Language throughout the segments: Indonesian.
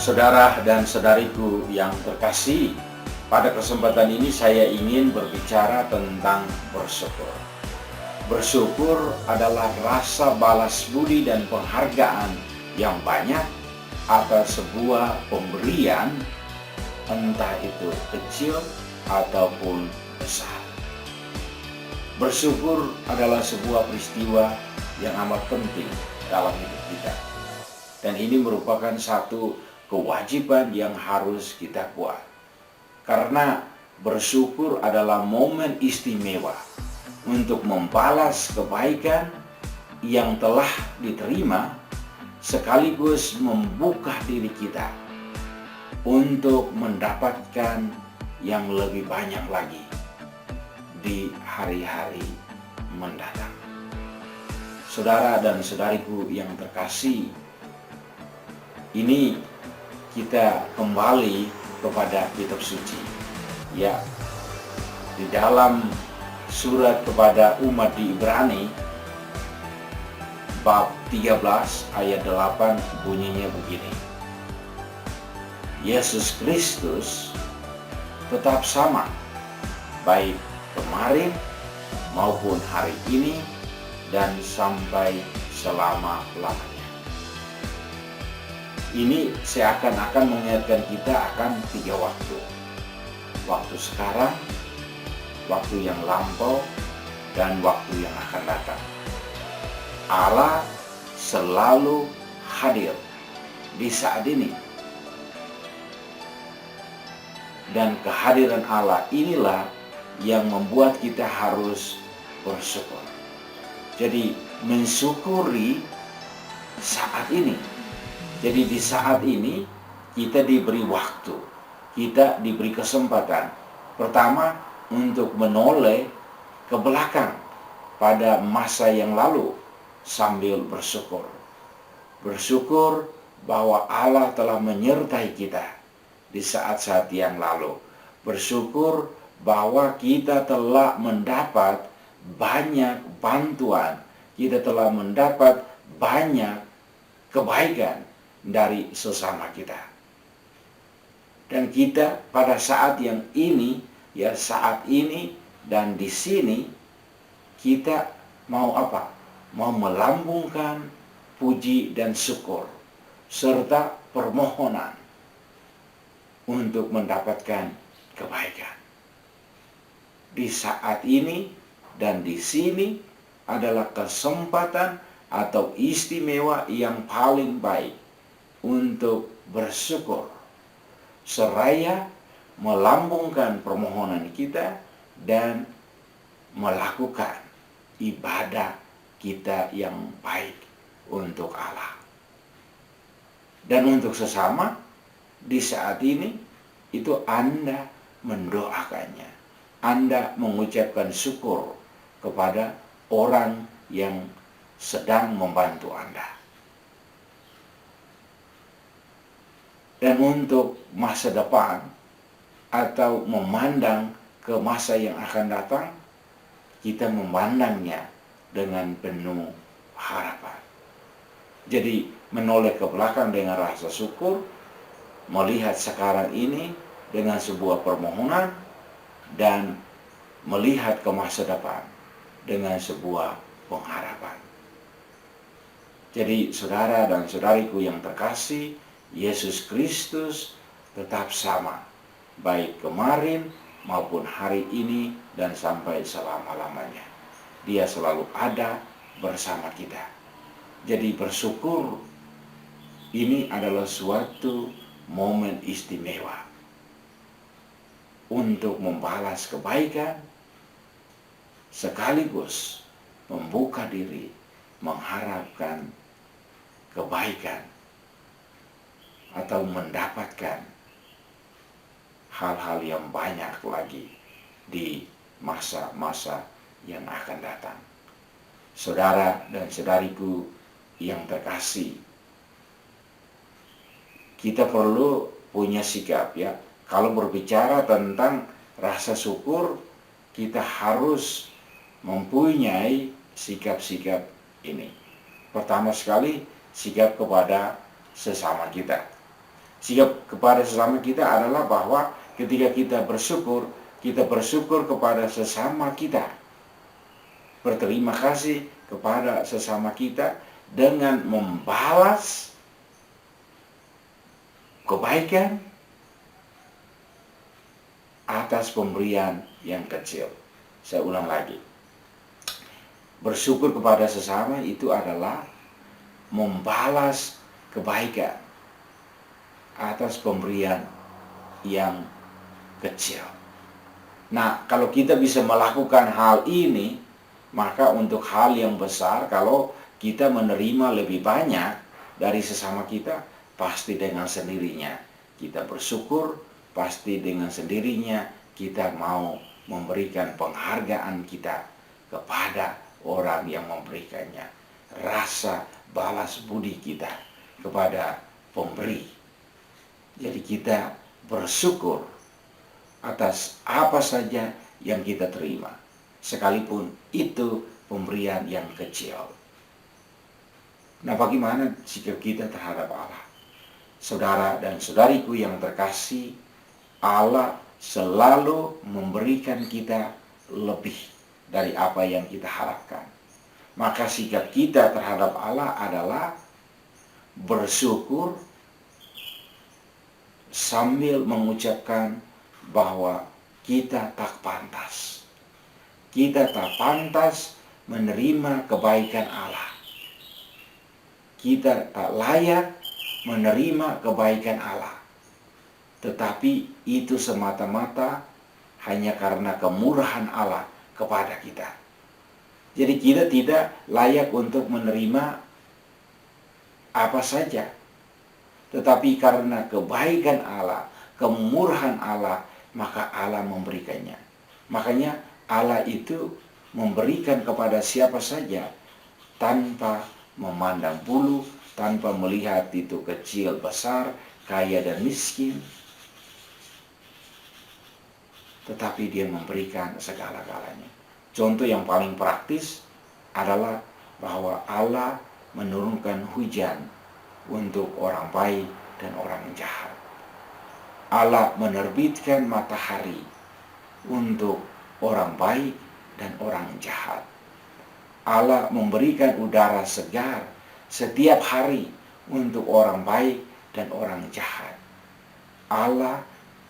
Saudara dan saudariku yang terkasih, pada kesempatan ini saya ingin berbicara tentang bersyukur. Bersyukur adalah rasa balas budi dan penghargaan yang banyak atas sebuah pemberian, entah itu kecil ataupun besar. Bersyukur adalah sebuah peristiwa yang amat penting dalam hidup kita. Dan ini merupakan satu kewajiban yang harus kita buat. Karena bersyukur adalah momen istimewa untuk membalas kebaikan yang telah diterima, sekaligus membuka diri kita untuk mendapatkan yang lebih banyak lagi di hari-hari mendatang. Saudara dan saudariku yang terkasih, ini kita kembali kepada kitab suci. Ya, di dalam surat kepada umat di Ibrani bab 13 ayat 8 bunyinya begini. Yesus Kristus tetap sama, baik kemarin maupun hari ini dan sampai selama-lamanya. Ini seakan-akan mengingatkan kita akan 3 waktu. Waktu sekarang, waktu yang lampau, dan waktu yang akan datang. Allah selalu hadir di saat ini. Dan kehadiran Allah inilah yang membuat kita harus bersyukur. Jadi mensyukuri saat ini. Jadi di saat ini kita diberi waktu, kita diberi kesempatan. Pertama, untuk menoleh ke belakang pada masa yang lalu sambil bersyukur. Bersyukur bahwa Allah telah menyertai kita di saat-saat yang lalu. Bersyukur bahwa kita telah mendapat banyak bantuan, kita telah mendapat banyak kebaikan dari sesama kita. Dan kita pada saat yang ini, ya saat ini dan di sini, kita mau apa? Mau melambungkan puji dan syukur serta permohonan untuk mendapatkan kebaikan. Di saat ini dan di sini adalah kesempatan atau istimewa yang paling baik untuk bersyukur seraya melambungkan permohonan kita dan melakukan ibadah kita yang baik untuk Allah. Dan untuk sesama di saat ini itu Anda mendoakannya. Anda mengucapkan syukur kepada orang yang sedang membantu Anda. Dan untuk masa depan atau memandang ke masa yang akan datang, kita memandangnya dengan penuh harapan. Jadi menoleh ke belakang dengan rasa syukur, melihat sekarang ini dengan sebuah permohonan, dan melihat ke masa depan dengan sebuah pengharapan. Jadi saudara dan saudariku yang terkasih, Yesus Kristus tetap sama, baik kemarin maupun hari ini dan sampai selama-lamanya. Dia selalu ada bersama kita. Jadi bersyukur ini adalah suatu momen istimewa untuk membalas kebaikan sekaligus membuka diri mengharapkan kebaikan atau mendapatkan hal-hal yang banyak lagi di masa-masa yang akan datang. Saudara dan saudariku yang terkasih, kita perlu punya sikap, ya. Kalau berbicara tentang rasa syukur, kita harus mempunyai sikap-sikap ini. Pertama sekali, sikap kepada sesama kita. Sikap kepada sesama kita adalah bahwa ketika kita bersyukur kepada sesama kita. Berterima kasih kepada sesama kita dengan membalas kebaikan atas pemberian yang kecil. Saya ulang lagi. Bersyukur kepada sesama itu adalah membalas kebaikan atas pemberian yang kecil. Nah, kalau kita bisa melakukan hal ini, maka untuk hal yang besar, kalau kita menerima lebih banyak dari sesama kita, pasti dengan sendirinya kita bersyukur, pasti dengan sendirinya kita mau memberikan penghargaan kita kepada orang yang memberikannya. Rasa balas budi kita kepada pemberi. Jadi kita bersyukur atas apa saja yang kita terima, sekalipun itu pemberian yang kecil. Nah, bagaimana sikap kita terhadap Allah? Saudara dan saudariku yang terkasih, Allah selalu memberikan kita lebih dari apa yang kita harapkan. Maka sikap kita terhadap Allah adalah bersyukur sambil mengucapkan bahwa kita tak pantas. Kita tak pantas menerima kebaikan Allah. Kita tak layak menerima kebaikan Allah. Tetapi itu semata-mata hanya karena kemurahan Allah kepada kita. Jadi kita tidak layak untuk menerima apa saja. Tetapi karena kebaikan Allah, kemurahan Allah, maka Allah memberikannya. Makanya Allah itu memberikan kepada siapa saja tanpa memandang bulu, tanpa melihat itu kecil, besar, kaya dan miskin. Tetapi dia memberikan segala-galanya. Contoh yang paling praktis adalah bahwa Allah menurunkan hujan untuk orang baik dan orang jahat. Allah menerbitkan matahari untuk orang baik dan orang jahat. Allah memberikan udara segar setiap hari untuk orang baik dan orang jahat. Allah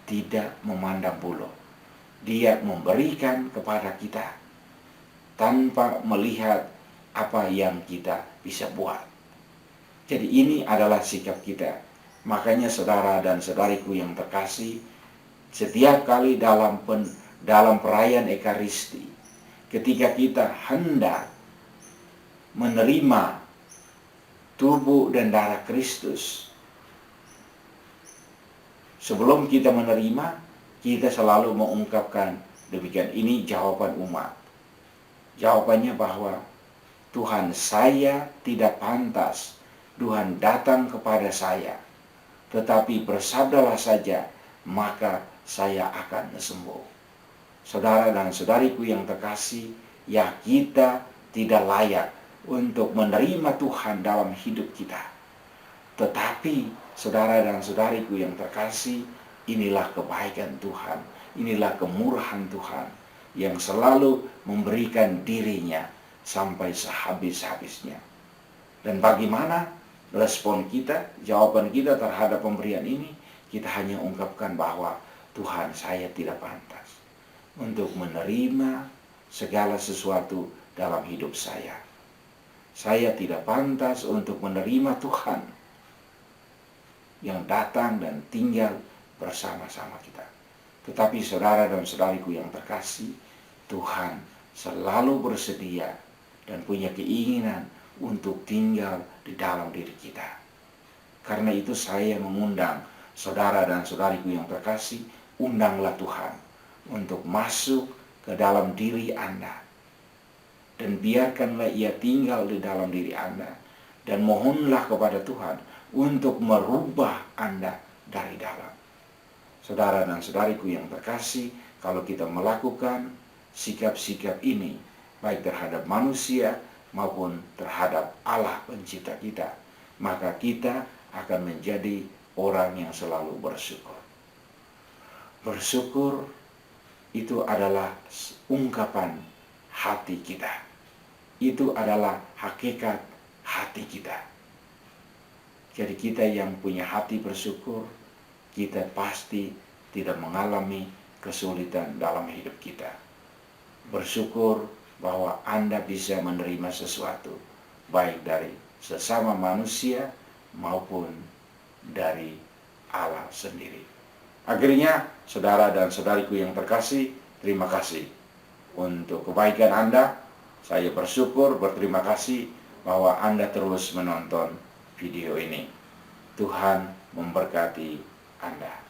tidak memandang bulu. Dia memberikan kepada kita tanpa melihat apa yang kita bisa buat. Jadi ini adalah sikap kita. Makanya saudara dan saudariku yang terkasih, setiap kali dalam perayaan Ekaristi, ketika kita hendak menerima tubuh dan darah Kristus, sebelum kita menerima, kita selalu mengungkapkan demikian. Ini jawaban umat. Jawabannya bahwa Tuhan, saya tidak pantas Tuhan datang kepada saya, tetapi bersabdalah saja, maka saya akan sembuh. Saudara dan saudariku yang terkasih, ya kita tidak layak untuk menerima Tuhan dalam hidup kita. Tetapi saudara dan saudariku yang terkasih, inilah kebaikan Tuhan, inilah kemurahan Tuhan yang selalu memberikan dirinya sampai sehabis-habisnya. Dan bagaimana respon kita, jawaban kita terhadap pemberian ini? Kita hanya ungkapkan bahwa Tuhan, saya tidak pantas untuk menerima segala sesuatu dalam hidup saya. Saya tidak pantas untuk menerima Tuhan yang datang dan tinggal bersama-sama kita. Tetapi saudara dan saudariku yang terkasih, Tuhan selalu bersedia dan punya keinginan untuk tinggal di dalam diri kita. Karena itu saya mengundang saudara dan saudariku yang terkasih, undanglah Tuhan untuk masuk ke dalam diri Anda. Dan biarkanlah Ia tinggal di dalam diri Anda. Dan mohonlah kepada Tuhan untuk merubah Anda dari dalam. Saudara dan saudariku yang terkasih, kalau kita melakukan sikap-sikap ini, baik terhadap manusia maupun terhadap Allah pencipta kita, maka kita akan menjadi orang yang selalu bersyukur. Bersyukur itu adalah ungkapan hati kita. Itu adalah hakikat hati kita. Jadi kita yang punya hati bersyukur, kita pasti tidak mengalami kesulitan dalam hidup kita. Bersyukur bahwa Anda bisa menerima sesuatu, baik dari sesama manusia maupun dari Allah sendiri. Akhirnya, saudara dan saudariku yang terkasih, terima kasih untuk kebaikan Anda. Saya bersyukur, berterima kasih bahwa Anda terus menonton video ini. Tuhan memberkati Anda.